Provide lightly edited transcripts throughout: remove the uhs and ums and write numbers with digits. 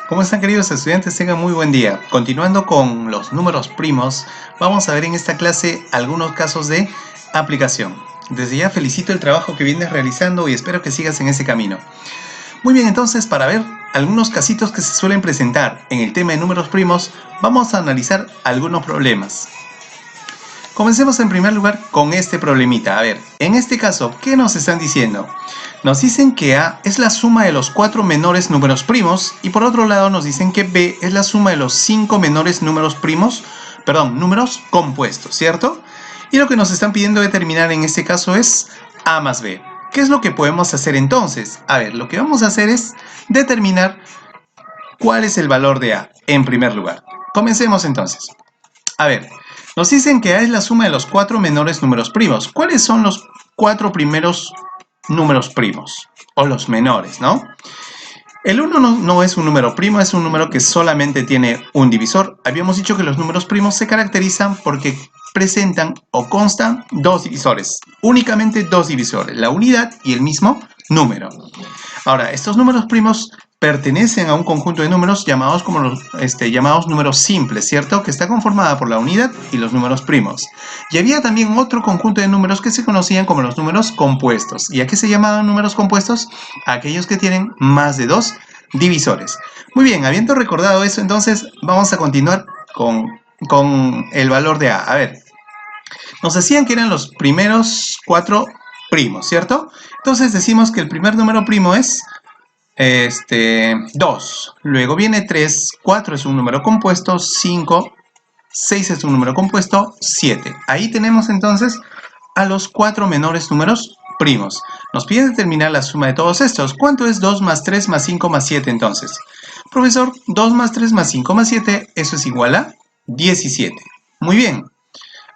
¿Cómo están, queridos estudiantes? Tengan muy buen día. Continuando con los números primos, vamos a ver en esta clase algunos casos de aplicación. Desde ya felicito el trabajo que vienes realizando y espero que sigas en ese camino. Muy bien, entonces para ver algunos casitos que se suelen presentar en el tema de números primos, vamos a analizar algunos problemas. Comencemos en primer lugar con este problemita. A ver, en este caso, ¿qué nos están diciendo? Nos dicen que A es la suma de los 4 menores números primos y por otro lado nos dicen que B es la suma de los 5 menores números compuestos, ¿cierto? Y lo que nos están pidiendo determinar en este caso es A más B. ¿Qué es lo que podemos hacer entonces? A ver, lo que vamos a hacer es determinar cuál es el valor de A en primer lugar. Comencemos entonces. A ver, nos dicen que A es la suma de los 4 menores números primos. ¿Cuáles son los 4 primeros números primos? O los menores, ¿no? El 1 no es un número primo, es un número que solamente tiene un divisor. Habíamos dicho que los números primos se caracterizan porque presentan o constan dos divisores. Únicamente dos divisores, la unidad y el mismo número. Ahora, estos números primos pertenecen a un conjunto de números llamados como llamados números simples, ¿cierto? Que está conformada por la unidad y los números primos. Y había también otro conjunto de números que se conocían como los números compuestos. ¿Y a qué se llamaban números compuestos? Aquellos que tienen más de dos divisores. Muy bien, habiendo recordado eso, entonces vamos a continuar con el valor de A. A ver, nos decían que eran los primeros 4 primos, ¿cierto? Entonces decimos que el primer número primo es 2, luego viene 3, 4 es un número compuesto, 5, 6 es un número compuesto, 7. Ahí tenemos entonces a los 4 menores números primos. Nos pide determinar la suma de todos estos. ¿Cuánto es 2 más 3 más 5 más 7 entonces? Profesor, 2 más 3 más 5 más 7, eso es igual a 17. Muy bien.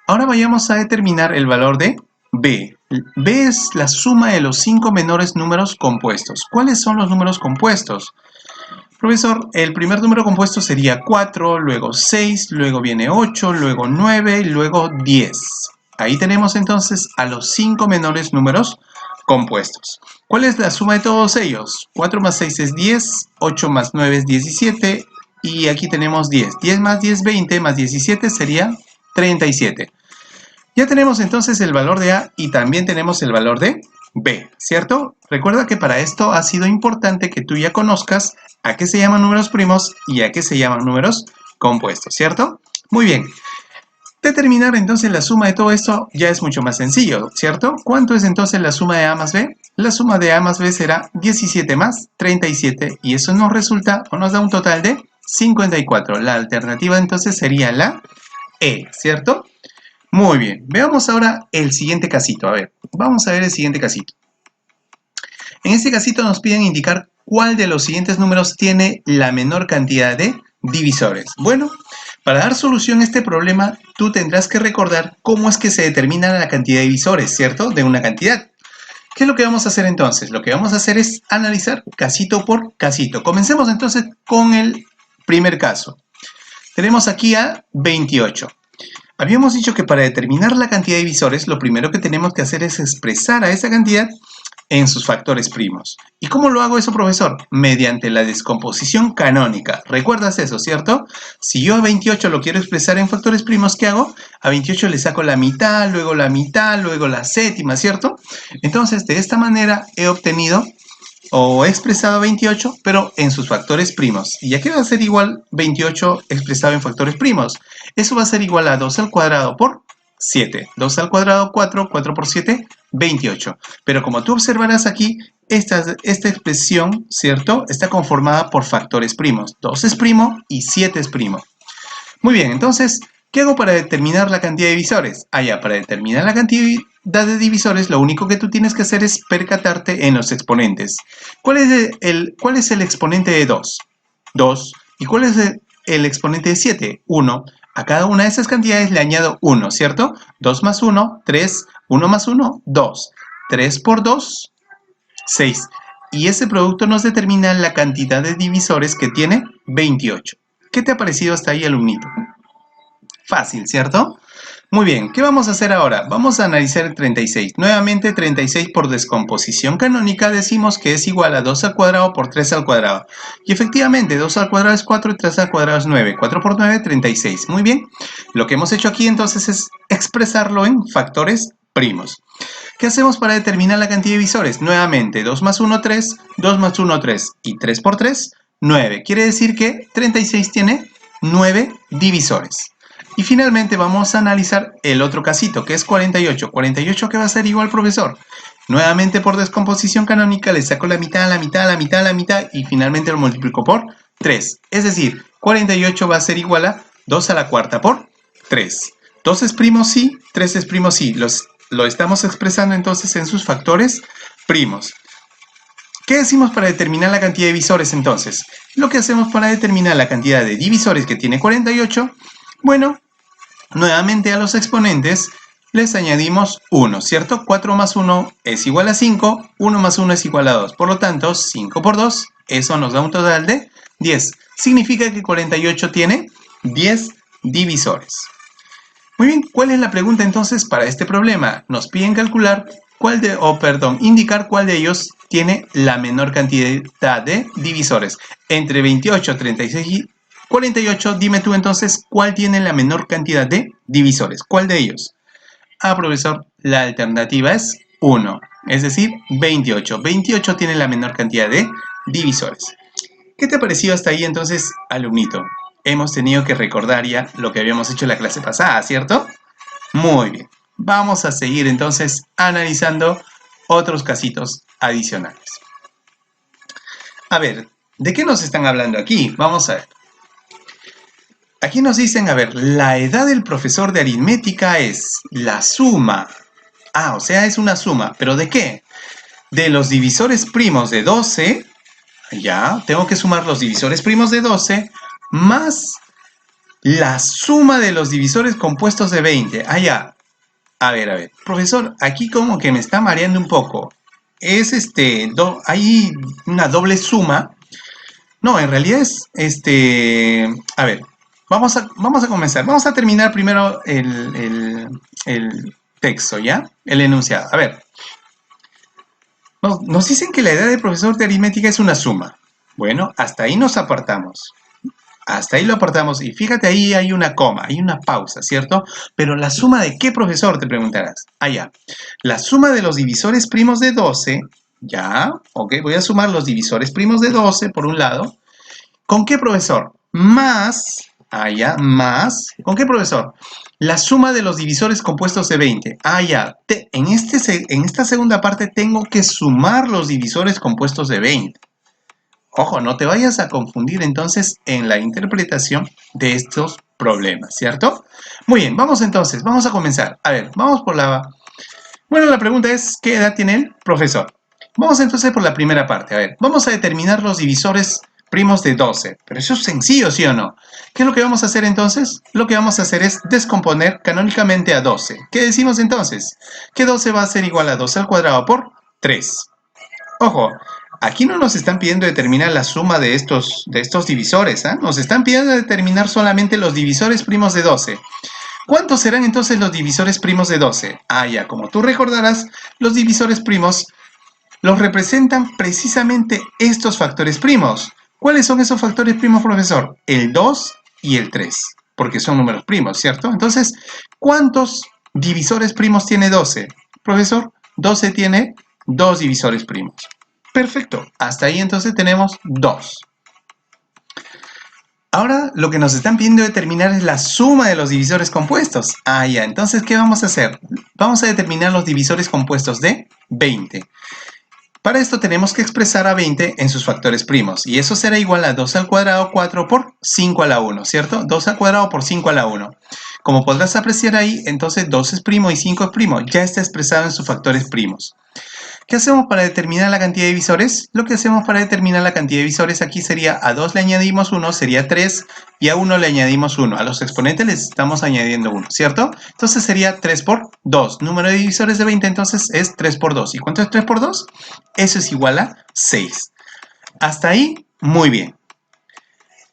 Ahora vayamos a determinar el valor de B. B es la suma de los 5 menores números compuestos. ¿Cuáles son los números compuestos? Profesor, el primer número compuesto sería 4, luego 6, luego viene 8, luego 9 y luego 10. Ahí tenemos entonces a los 5 menores números compuestos. ¿Cuál es la suma de todos ellos? 4 más 6 es 10, 8 más 9 es 17 y aquí tenemos 10. 10 más 10, 20 más 17 sería 37. Ya tenemos entonces el valor de A y también tenemos el valor de B, ¿cierto? Recuerda que para esto ha sido importante que tú ya conozcas a qué se llaman números primos y a qué se llaman números compuestos, ¿cierto? Muy bien. Determinar entonces la suma de todo esto ya es mucho más sencillo, ¿cierto? ¿Cuánto es entonces la suma de A más B? La suma de A más B será 17 más 37 y eso nos resulta o nos da un total de 54. La alternativa entonces sería la E, ¿cierto? Muy bien, veamos ahora el siguiente casito. A ver, vamos a ver el siguiente casito. En este casito nos piden indicar cuál de los siguientes números tiene la menor cantidad de divisores. Bueno, para dar solución a este problema, tú tendrás que recordar cómo es que se determina la cantidad de divisores, ¿cierto? De una cantidad. ¿Qué es lo que vamos a hacer entonces? Lo que vamos a hacer es analizar casito por casito. Comencemos entonces con el primer caso. Tenemos aquí a 28. Habíamos dicho que para determinar la cantidad de divisores, lo primero que tenemos que hacer es expresar a esa cantidad en sus factores primos. ¿Y cómo lo hago eso, profesor? Mediante la descomposición canónica. ¿Recuerdas eso, cierto? Si yo a 28 lo quiero expresar en factores primos, ¿qué hago? A 28 le saco la mitad, luego la séptima, ¿cierto? Entonces, de esta manera he obtenido o he expresado 28, pero en sus factores primos. ¿Y a qué va a ser igual 28 expresado en factores primos? Eso va a ser igual a 2 al cuadrado por 7. 2 al cuadrado, 4. 4 por 7, 28. Pero como tú observarás aquí, esta expresión, ¿cierto? Está conformada por factores primos. 2 es primo y 7 es primo. Muy bien, entonces, ¿qué hago para determinar la cantidad de divisores? Para determinar la cantidad de divisores, lo único que tú tienes que hacer es percatarte en los exponentes. ¿Cuál es el exponente de 2? 2. ¿Y cuál es el exponente de 7? 1. A cada una de esas cantidades le añado 1, ¿cierto? 2 más 1, 3. 1 más 1, 2. 3 por 2, 6. Y ese producto nos determina la cantidad de divisores que tiene 28. ¿Qué te ha parecido hasta ahí, alumnito? Fácil, ¿cierto? Muy bien, ¿qué vamos a hacer ahora? Vamos a analizar el 36. Nuevamente 36 por descomposición canónica decimos que es igual a 2 al cuadrado por 3 al cuadrado. Y efectivamente 2 al cuadrado es 4 y 3 al cuadrado es 9. 4 por 9, 36. Muy bien, lo que hemos hecho aquí entonces es expresarlo en factores primos. ¿Qué hacemos para determinar la cantidad de divisores? Nuevamente 2 más 1, 3, 2 más 1, 3 y 3 por 3, 9. Quiere decir que 36 tiene 9 divisores. Y finalmente vamos a analizar el otro casito, que es 48. 48 que va a ser igual, profesor. Nuevamente por descomposición canónica le saco la mitad, la mitad, la mitad, la mitad y finalmente lo multiplico por 3. Es decir, 48 va a ser igual a 2 a la cuarta por 3. 2 es primo sí, 3 es primo sí. Lo estamos expresando entonces en sus factores primos. ¿Qué decimos para determinar la cantidad de divisores entonces? Lo que hacemos para determinar la cantidad de divisores que tiene 48, bueno, nuevamente a los exponentes les añadimos 1, ¿cierto? 4 más 1 es igual a 5, 1 más 1 es igual a 2. Por lo tanto, 5 por 2, eso nos da un total de 10. Significa que 48 tiene 10 divisores. Muy bien, ¿cuál es la pregunta entonces para este problema? Nos piden calcular indicar cuál de ellos tiene la menor cantidad de divisores. Entre 28, 36 y 48, dime tú entonces cuál tiene la menor cantidad de divisores. ¿Cuál de ellos? Ah, profesor, la alternativa es 1, es decir, 28. 28 tiene la menor cantidad de divisores. ¿Qué te ha parecido hasta ahí entonces, alumnito? Hemos tenido que recordar ya lo que habíamos hecho en la clase pasada, ¿cierto? Muy bien. Vamos a seguir entonces analizando otros casitos adicionales. A ver, ¿de qué nos están hablando aquí? Vamos a ver. Aquí nos dicen, a ver, la edad del profesor de aritmética es la suma. Ah, o sea, es una suma. ¿Pero de qué? De los divisores primos de 12, ya, tengo que sumar los divisores primos de 12, más la suma de los divisores compuestos de 20. Ah, ya. A ver, profesor, aquí como que me está mareando un poco. Es hay una doble suma. No, en realidad es a ver, vamos a comenzar. Vamos a terminar primero el texto, ¿ya? El enunciado. A ver, nos dicen que la edad del profesor de aritmética es una suma. Bueno, hasta ahí nos apartamos. Hasta ahí lo apartamos y fíjate, ahí hay una coma, hay una pausa, ¿cierto? Pero ¿la suma de qué, profesor? Te preguntarás. Ah, ya. La suma de los divisores primos de 12, ya, ok, voy a sumar los divisores primos de 12 por un lado. ¿Con qué, profesor? Más, ah, ya, más, ¿con qué, profesor? La suma de los divisores compuestos de 20. Ah, ya, en esta segunda parte tengo que sumar los divisores compuestos de 20. Ojo, no te vayas a confundir entonces en la interpretación de estos problemas, ¿cierto? Muy bien, vamos entonces, vamos a comenzar. A ver, vamos por la... Bueno, la pregunta es, ¿qué edad tiene el profesor? Vamos entonces por la primera parte. A ver, vamos a determinar los divisores primos de 12. Pero eso es sencillo, ¿sí o no? ¿Qué es lo que vamos a hacer entonces? Lo que vamos a hacer es descomponer canónicamente a 12. ¿Qué decimos entonces? Que 12 va a ser igual a 12 al cuadrado por 3. Ojo, aquí no nos están pidiendo determinar la suma de estos divisores, ¿eh? Nos están pidiendo determinar solamente los divisores primos de 12. ¿Cuántos serán entonces los divisores primos de 12? Ah, ya, como tú recordarás, los divisores primos los representan precisamente estos factores primos. ¿Cuáles son esos factores primos, profesor? El 2 y el 3, porque son números primos, ¿cierto? Entonces, ¿cuántos divisores primos tiene 12? Profesor, 12 tiene 2 divisores primos. Perfecto, hasta ahí entonces tenemos 2. Ahora lo que nos están pidiendo determinar es la suma de los divisores compuestos. Ah, ya, entonces, ¿qué vamos a hacer? Vamos a determinar los divisores compuestos de 20. Para esto tenemos que expresar a 20 en sus factores primos, y eso será igual a 2 al cuadrado 4 por 5 a la 1, ¿cierto? 2 al cuadrado por 5 a la 1. Como podrás apreciar ahí, entonces 2 es primo y 5 es primo, ya está expresado en sus factores primos. ¿Qué hacemos para determinar la cantidad de divisores? Lo que hacemos para determinar la cantidad de divisores aquí sería a 2 le añadimos 1, sería 3, y a 1 le añadimos 1. A los exponentes les estamos añadiendo 1, ¿cierto? Entonces sería 3 por 2. Número de divisores de 20 entonces es 3 por 2. ¿Y cuánto es 3 por 2? Eso es igual a 6. Hasta ahí, muy bien.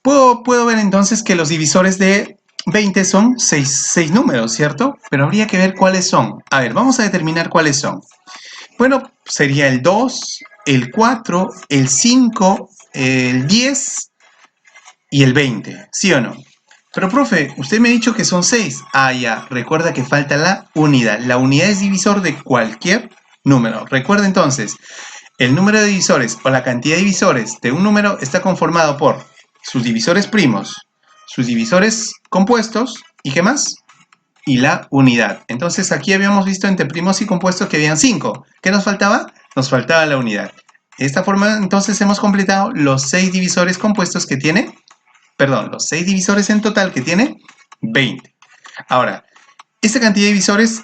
Puedo ver entonces que los divisores de 20 son 6 números, ¿cierto? Pero habría que ver cuáles son. A ver, vamos a determinar cuáles son. Bueno, sería el 2, el 4, el 5, el 10 y el 20, ¿sí o no? Pero, profe, usted me ha dicho que son 6. Ah, ya, recuerda que falta la unidad. La unidad es divisor de cualquier número. Recuerda entonces, el número de divisores o la cantidad de divisores de un número está conformado por sus divisores primos, sus divisores compuestos y ¿qué más? Y la unidad. Entonces aquí habíamos visto entre primos y compuestos que habían 5. ¿Qué nos faltaba? Nos faltaba la unidad. De esta forma entonces hemos completado los 6 divisores compuestos que tiene, perdón, los 6 divisores en total que tiene 20. Ahora, esta cantidad de divisores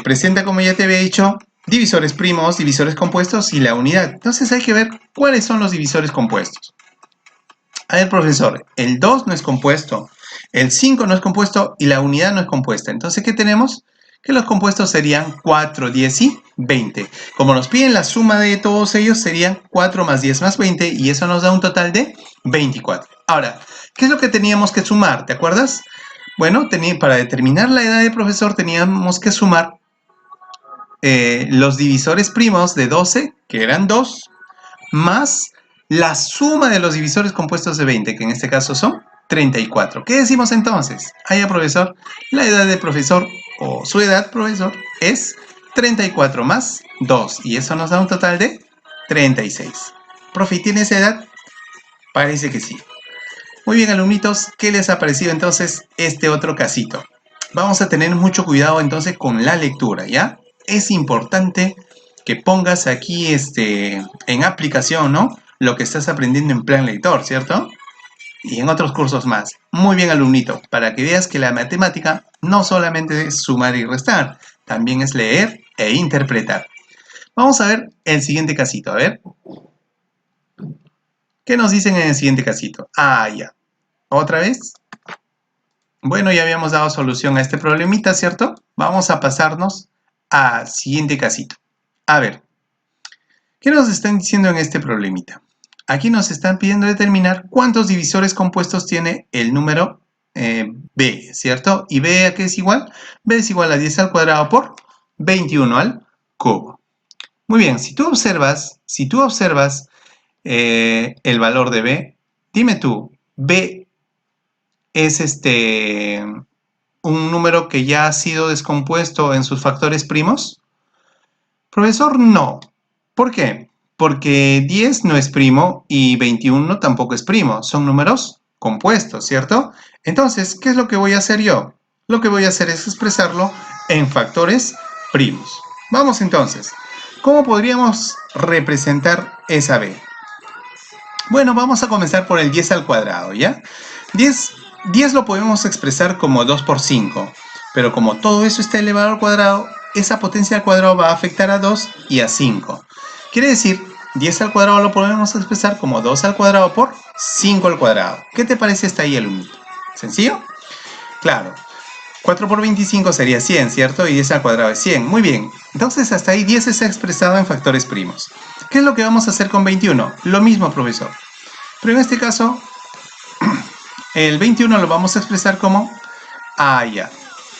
presenta, como ya te había dicho, divisores primos, divisores compuestos y la unidad. Entonces hay que ver cuáles son los divisores compuestos. A ver, profesor, el 2 no es compuesto, el 5 no es compuesto y la unidad no es compuesta. Entonces, ¿qué tenemos? Que los compuestos serían 4, 10 y 20. Como nos piden la suma de todos ellos, serían 4 más 10 más 20 y eso nos da un total de 24. Ahora, ¿qué es lo que teníamos que sumar? ¿Te acuerdas? Bueno, para determinar la edad del profesor teníamos que sumar los divisores primos de 12, que eran 2, más la suma de los divisores compuestos de 20, que en este caso son 34. ¿Qué decimos entonces? Ahí, profesor, la edad del profesor, o su edad, profesor, es 34 más 2, y eso nos da un total de 36. Profe, ¿tiene esa edad? Parece que sí. Muy bien, alumnitos, ¿qué les ha parecido entonces este otro casito? Vamos a tener mucho cuidado entonces con la lectura, ¿ya? Es importante que pongas aquí en aplicación, ¿no? Lo que estás aprendiendo en plan lector, ¿cierto? Y en otros cursos más. Muy bien, alumnito, para que veas que la matemática no solamente es sumar y restar, también es leer e interpretar. Vamos a ver el siguiente casito, a ver. ¿Qué nos dicen en el siguiente casito? Ah, ya. ¿Otra vez? Bueno, ya habíamos dado solución a este problemita, ¿cierto? Vamos a pasarnos al siguiente casito. A ver, ¿qué nos están diciendo en este problemita? Aquí nos están pidiendo determinar cuántos divisores compuestos tiene el número b, ¿cierto? ¿Y b a qué es igual? B es igual a 10 al cuadrado por 21 al cubo. Muy bien, si tú observas el valor de b, dime tú, b es un número que ya ha sido descompuesto en sus factores primos? Profesor, no. ¿Por qué? Porque 10 no es primo y 21 tampoco es primo. Son números compuestos, ¿cierto? Entonces, ¿qué es lo que voy a hacer yo? Lo que voy a hacer es expresarlo en factores primos. Vamos entonces. ¿Cómo podríamos representar esa b? Bueno, vamos a comenzar por el 10 al cuadrado, ¿ya? 10 lo podemos expresar como 2 por 5, pero como todo eso está elevado al cuadrado, esa potencia al cuadrado va a afectar a 2 y a 5. Quiere decir, 10 al cuadrado lo podemos expresar como 2 al cuadrado por 5 al cuadrado. ¿Qué te parece hasta ahí, alumnito? ¿Sencillo? Claro. 4 por 25 sería 100, ¿cierto? Y 10 al cuadrado es 100. Muy bien. Entonces, hasta ahí 10 está expresado en factores primos. ¿Qué es lo que vamos a hacer con 21? Lo mismo, profesor. Pero en este caso, el 21 lo vamos a expresar como... Ah, ya.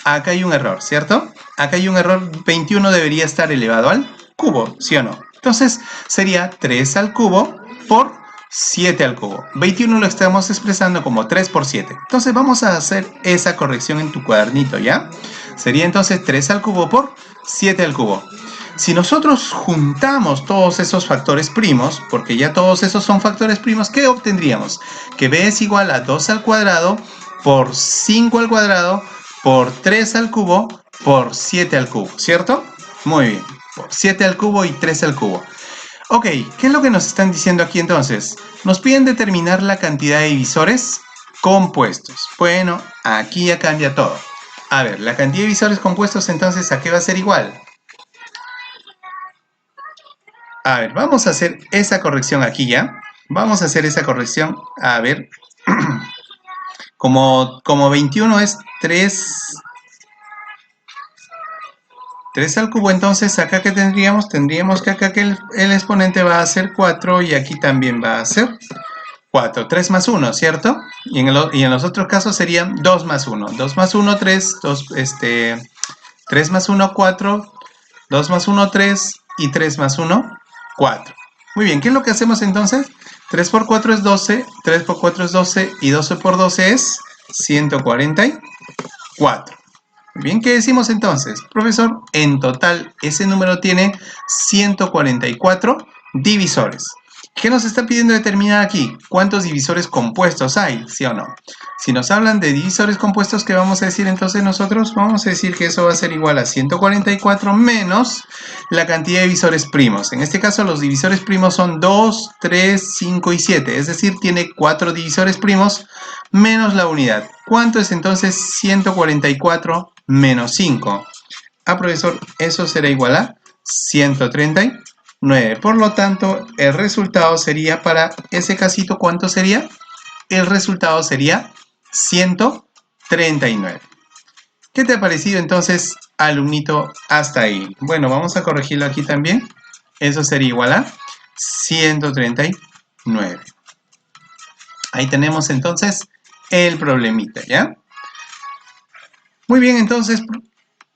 Acá hay un error, ¿cierto? Acá hay un error. 21 debería estar elevado al cubo, ¿sí o no? Entonces, sería 3 al cubo por 7 al cubo. 21 lo estamos expresando como 3 por 7. Entonces, vamos a hacer esa corrección en tu cuadernito, ¿ya? Sería entonces 3 al cubo por 7 al cubo. Si nosotros juntamos todos esos factores primos, porque ya todos esos son factores primos, ¿qué obtendríamos? Que b es igual a 2 al cuadrado por 5 al cuadrado por 3 al cubo por 7 al cubo, ¿cierto? Muy bien, por 7 al cubo y 3 al cubo. Ok, ¿qué es lo que nos están diciendo aquí entonces? Nos piden determinar la cantidad de divisores compuestos. Bueno, aquí ya cambia todo. A ver, la cantidad de divisores compuestos entonces, ¿a qué va a ser igual? A ver, vamos a hacer esa corrección aquí ya. Vamos a hacer esa corrección. A ver, como 21 es 3 al cubo, entonces acá que tendríamos que acá que el exponente va a ser 4 y aquí también va a ser 4. 3 más 1, ¿cierto? Y en los otros casos serían 2 más 1. 2 más 1, 3. 3 más 1, 4. 2 más 1, 3. Y 3 más 1, 4. Muy bien, ¿qué es lo que hacemos entonces? 3 por 4 es 12. 3 por 4 es 12. Y 12 por 12 es 144. Muy bien, ¿qué decimos entonces? Profesor, en total ese número tiene 144 divisores. ¿Qué nos está pidiendo determinar aquí? ¿Cuántos divisores compuestos hay? ¿Sí o no? Si nos hablan de divisores compuestos, ¿qué vamos a decir entonces nosotros? Vamos a decir que eso va a ser igual a 144 menos la cantidad de divisores primos. En este caso los divisores primos son 2, 3, 5 y 7. Es decir, tiene 4 divisores primos menos la unidad. ¿Cuánto es entonces 144 menos 5? Profesor, eso será igual a 139. Por lo tanto, el resultado sería para ese casito, ¿cuánto sería? El resultado sería 139. ¿Qué te ha parecido entonces, alumnito, hasta ahí? Bueno, vamos a corregirlo aquí también. Eso sería igual a 139. Ahí tenemos entonces el problemita, ¿ya? Muy bien, entonces,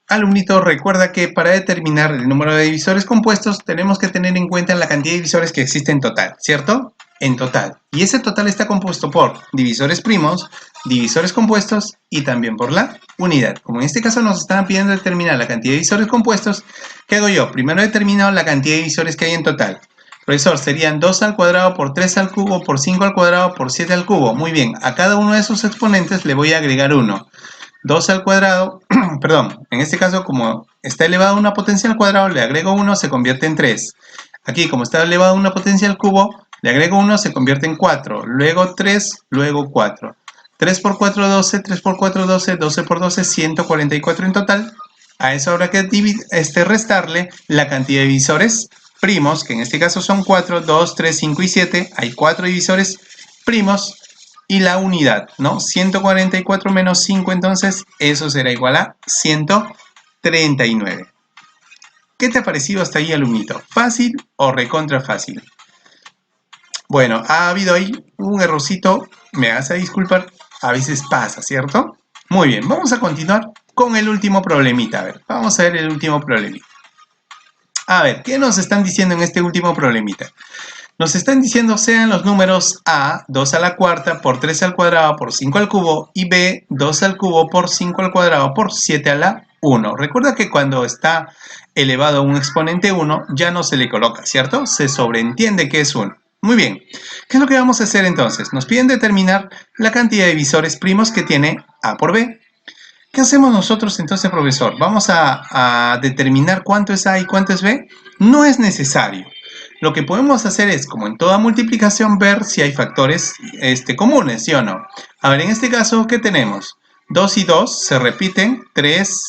alumnito, recuerda que para determinar el número de divisores compuestos tenemos que tener en cuenta la cantidad de divisores que existe en total, ¿cierto? En total. Y ese total está compuesto por divisores primos, divisores compuestos y también por la unidad. Como en este caso nos están pidiendo determinar la cantidad de divisores compuestos, ¿qué hago yo? Primero determino la cantidad de divisores que hay en total. Profesor, serían 2 al cuadrado por 3 al cubo por 5 al cuadrado por 7 al cubo. Muy bien, a cada uno de esos exponentes le voy a agregar 1. 2 al cuadrado, perdón, en este caso como está elevado a una potencia al cuadrado, le agrego 1, se convierte en 3. Aquí como está elevado a una potencia al cubo, le agrego 1, se convierte en 4. Luego 3, luego 4. 3 por 4, 12, 3 por 4, 12, 12 por 12, 144 en total. A eso habrá que restarle la cantidad de divisores primos, que en este caso son 4, 2, 3, 5 y 7. Hay 4 divisores primos. Y la unidad, ¿no? 144 menos 5, entonces, eso será igual a 139. ¿Qué te ha parecido hasta ahí, alumnito? ¿Fácil o recontra fácil? Bueno, ha habido ahí un errorcito, me vas a disculpar, a veces pasa, ¿cierto? Muy bien, vamos a continuar con el último problemita. A ver, vamos a ver el último problemita. A ver, ¿qué nos están diciendo en este último problemita? Nos están diciendo sean los números A, 2 a la cuarta por 3 al cuadrado por 5 al cubo y B, 2 al cubo por 5 al cuadrado por 7 a la 1. Recuerda que cuando está elevado a un exponente 1 ya no se le coloca, ¿cierto? Se sobreentiende que es 1. Muy bien, ¿qué es lo que vamos a hacer entonces? Nos piden determinar la cantidad de divisores primos que tiene A por B. ¿Qué hacemos nosotros entonces, profesor? ¿Vamos a determinar cuánto es A y cuánto es B? No es necesario. Lo que podemos hacer es, como en toda multiplicación, ver si hay factores comunes, ¿sí o no? A ver, en este caso, ¿qué tenemos? 2 y 2 se repiten, 3,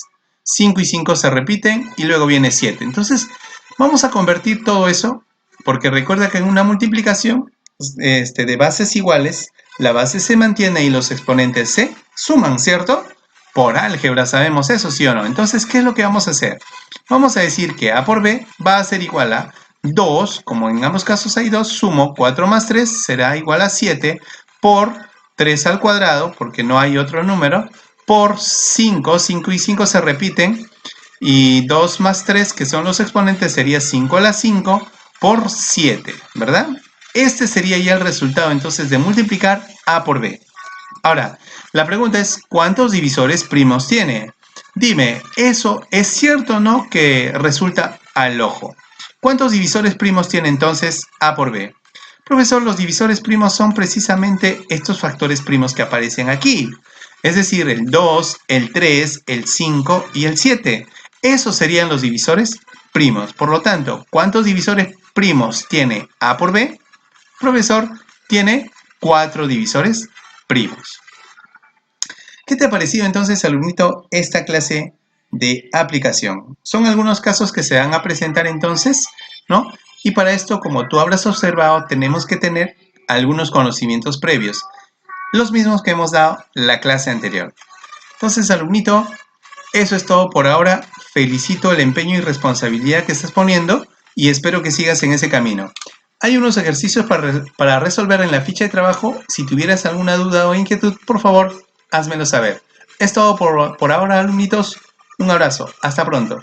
5 y 5 se repiten, y luego viene 7. Entonces, vamos a convertir todo eso, porque recuerda que en una multiplicación de bases iguales, la base se mantiene y los exponentes se suman, ¿cierto? Por álgebra sabemos eso, ¿sí o no? Entonces, ¿qué es lo que vamos a hacer? Vamos a decir que A por B va a ser igual a 2, como en ambos casos hay 2, sumo 4 más 3 será igual a 7 por 3 al cuadrado, porque no hay otro número, por 5, 5 y 5 se repiten, y 2 más 3, que son los exponentes, sería 5 a la 5 por 7, ¿verdad? Este sería ya el resultado entonces de multiplicar A por B. Ahora, la pregunta es, ¿cuántos divisores primos tiene? Dime, ¿eso es cierto o no que resulta al ojo? ¿Cuántos divisores primos tiene entonces A por B? Profesor, los divisores primos son precisamente estos factores primos que aparecen aquí. Es decir, el 2, el 3, el 5 y el 7. Esos serían los divisores primos. Por lo tanto, ¿cuántos divisores primos tiene A por B? Profesor, tiene 4 divisores primos. ¿Qué te ha parecido entonces, alumnito, esta clase de aplicación? Son algunos casos que se van a presentar entonces, ¿no? Y para esto, como tú habrás observado, tenemos que tener algunos conocimientos previos, los mismos que hemos dado la clase anterior. Entonces, alumnito, eso es todo por ahora. Felicito el empeño y responsabilidad que estás poniendo y espero que sigas en ese camino. Hay unos ejercicios para resolver en la ficha de trabajo. Si tuvieras alguna duda o inquietud, por favor, házmelo saber. Es todo por ahora, alumnitos. Un abrazo. Hasta pronto.